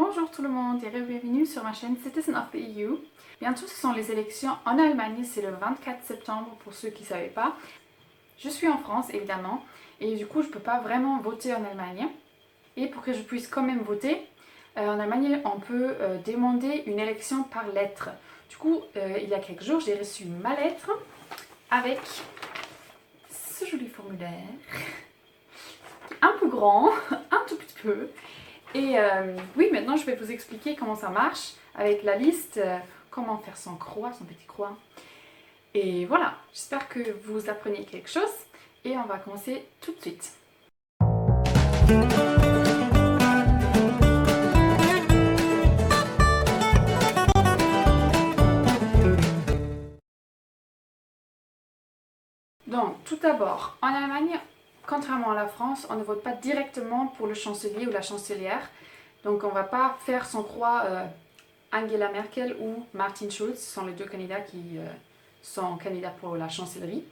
Bonjour tout le monde et bienvenue sur ma chaîne Citizen of the EU. Bientôt ce sont les élections en Allemagne, c'est le 24 septembre pour ceux qui ne savaient pas. Je suis en France évidemment et du coup je ne peux pas vraiment voter en Allemagne. Et pour que je puisse quand même voter, en Allemagne on peut demander une élection par lettre. Du coup il y a quelques jours j'ai reçu ma lettre avec ce joli formulaire, un peu grand, un tout petit peu. Et oui, maintenant je vais vous expliquer comment ça marche avec la liste, comment faire son croix, son petit croix. Et voilà, j'espère que vous apprenez quelque chose et on va commencer tout de suite. Donc, tout d'abord, en Allemagne, contrairement à la France, on ne vote pas directement pour le chancelier ou la chancelière. Donc, on ne va pas faire son croix Angela Merkel ou Martin Schulz, ce sont les deux candidats qui sont candidats pour la chancellerie.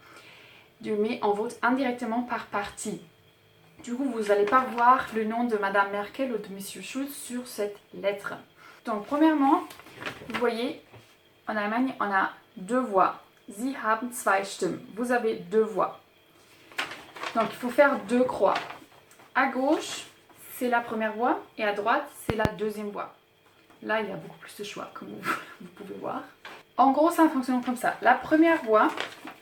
Mais on vote indirectement par parti. Du coup, vous n'allez pas voir le nom de Madame Merkel ou de Monsieur Schulz sur cette lettre. Donc, premièrement, vous voyez, en Allemagne, on a deux voix. Sie haben zwei Stimmen. Vous avez deux voix. Donc, il faut faire deux croix. À gauche, c'est la première voix et à droite, c'est la deuxième voix. Là, il y a beaucoup plus de choix, comme vous pouvez voir. En gros, ça fonctionne comme ça. La première voie,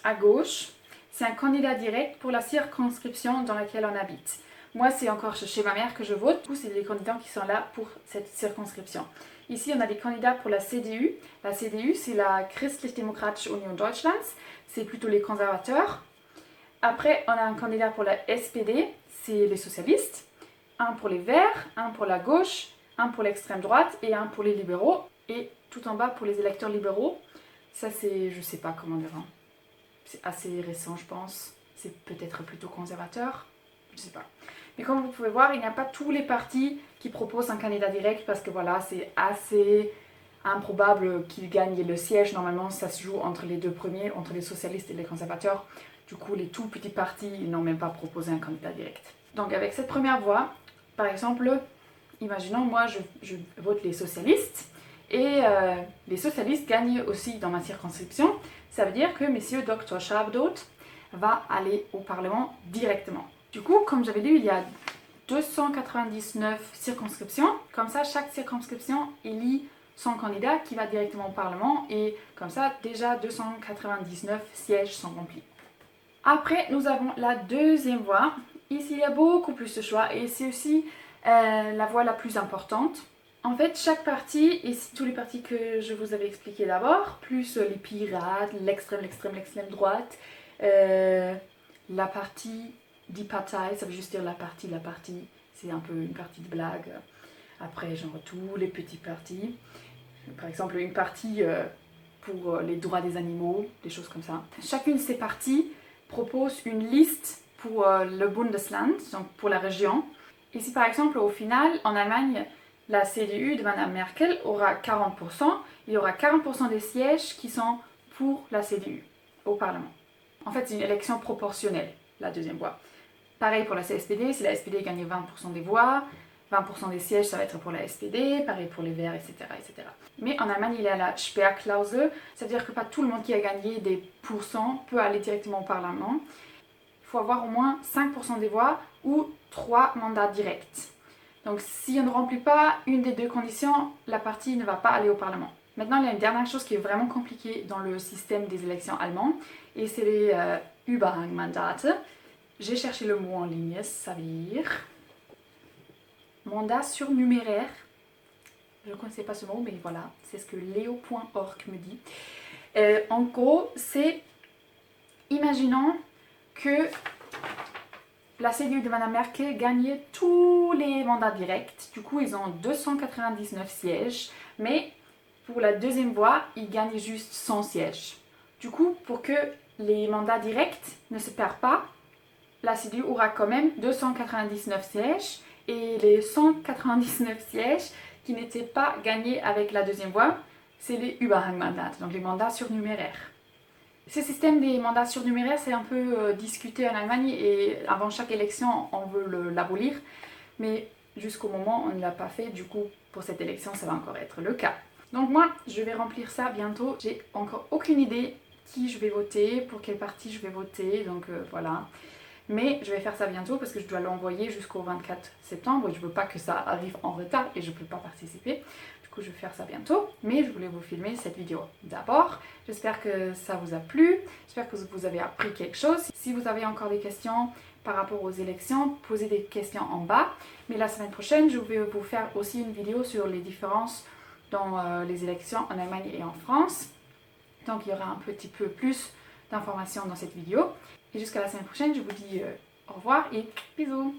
à gauche, c'est un candidat direct pour la circonscription dans laquelle on habite. Moi, c'est encore chez ma mère que je vote. Du coup, c'est les candidats qui sont là pour cette circonscription. Ici, on a des candidats pour la CDU. La CDU, c'est la Christlich-Demokratische Union Deutschlands. C'est plutôt les conservateurs. Après, on a un candidat pour la SPD, c'est les socialistes. Un pour les Verts, un pour la gauche, un pour l'extrême droite et un pour les libéraux. Et tout en bas pour les électeurs libéraux. Ça, c'est, je sais pas comment dire. C'est assez récent, je pense. C'est peut-être plutôt conservateur. Je sais pas. Mais comme vous pouvez voir, il n'y a pas tous les partis qui proposent un candidat direct parce que voilà, c'est assez improbable qu'ils gagnent le siège. Normalement, ça se joue entre les deux premiers, entre les socialistes et les conservateurs. Du coup, les tout petits partis n'ont même pas proposé un candidat direct. Donc, avec cette première voie, par exemple, imaginons, moi, je vote les socialistes. Et les socialistes gagnent aussi dans ma circonscription. Ça veut dire que Monsieur Dr. Schabdot va aller au Parlement directement. Du coup, comme j'avais lu, il y a 299 circonscriptions. Comme ça, chaque circonscription élit son candidat qui va directement au Parlement. Et comme ça, déjà 299 sièges sont remplis. Après, nous avons la deuxième voie. Ici, il y a beaucoup plus de choix et c'est aussi la voie la plus importante. En fait, chaque parti, et tous les partis que je vous avais expliqué d'abord, plus les pirates, l'extrême droite, la partie Die Partei, ça veut juste dire la partie, c'est un peu une partie de blague. Après, genre tous les petits partis. Par exemple, une partie pour les droits des animaux, des choses comme ça. Chacune de ces partis propose une liste pour le Bundesland, donc pour la région. Et si par exemple, au final, en Allemagne, la CDU de Mme Merkel aura 40%, il y aura 40% des sièges qui sont pour la CDU au Parlement. En fait, c'est une élection proportionnelle, la deuxième voie. Pareil pour la CSPD, si la SPD gagne 20% des voix, 20% des sièges, ça va être pour la SPD, pareil pour les Verts, etc., etc. Mais en Allemagne, il y a la Sperrklausel, ça veut dire que pas tout le monde qui a gagné des pourcents peut aller directement au Parlement. Il faut avoir au moins 5% des voix ou 3 mandats directs. Donc si on ne remplit pas une des deux conditions, la partie ne va pas aller au Parlement. Maintenant, il y a une dernière chose qui est vraiment compliquée dans le système des élections allemands, et c'est les Überhangmandate. J'ai cherché le mot en ligne, ça veut dire mandat surnuméraire. Je ne connaissais pas ce mot, mais voilà, c'est ce que leo.org me dit. En gros, c'est, imaginons que la CDU de Mme Merkel gagnait tous les mandats directs. Du coup, ils ont 299 sièges. Mais pour la deuxième voie, ils gagnent juste 100 sièges. Du coup, pour que les mandats directs ne se perdent pas, la CDU aura quand même 299 sièges. Et les 199 sièges qui n'étaient pas gagnés avec la deuxième voie, c'est les Überhangmandate, donc les mandats surnuméraires. Ce système des mandats surnuméraires, c'est un peu discuté en Allemagne et avant chaque élection, on veut l'abolir. Mais jusqu'au moment où on ne l'a pas fait. Du coup, pour cette élection, ça va encore être le cas. Donc moi, je vais remplir ça bientôt. J'ai encore aucune idée qui je vais voter, pour quel parti je vais voter, donc voilà. Mais je vais faire ça bientôt parce que je dois l'envoyer jusqu'au 24 septembre et je veux pas que ça arrive en retard et je peux pas participer. Du coup, je vais faire ça bientôt, mais je voulais vous filmer cette vidéo d'abord. J'espère que ça vous a plu, j'espère que vous avez appris quelque chose. Si vous avez encore des questions par rapport aux élections, posez des questions en bas. Mais la semaine prochaine, je vais vous faire aussi une vidéo sur les différences dans les élections en Allemagne et en France. Donc il y aura un petit peu plus d'informations dans cette vidéo. Et jusqu'à la semaine prochaine, je vous dis au revoir et bisous!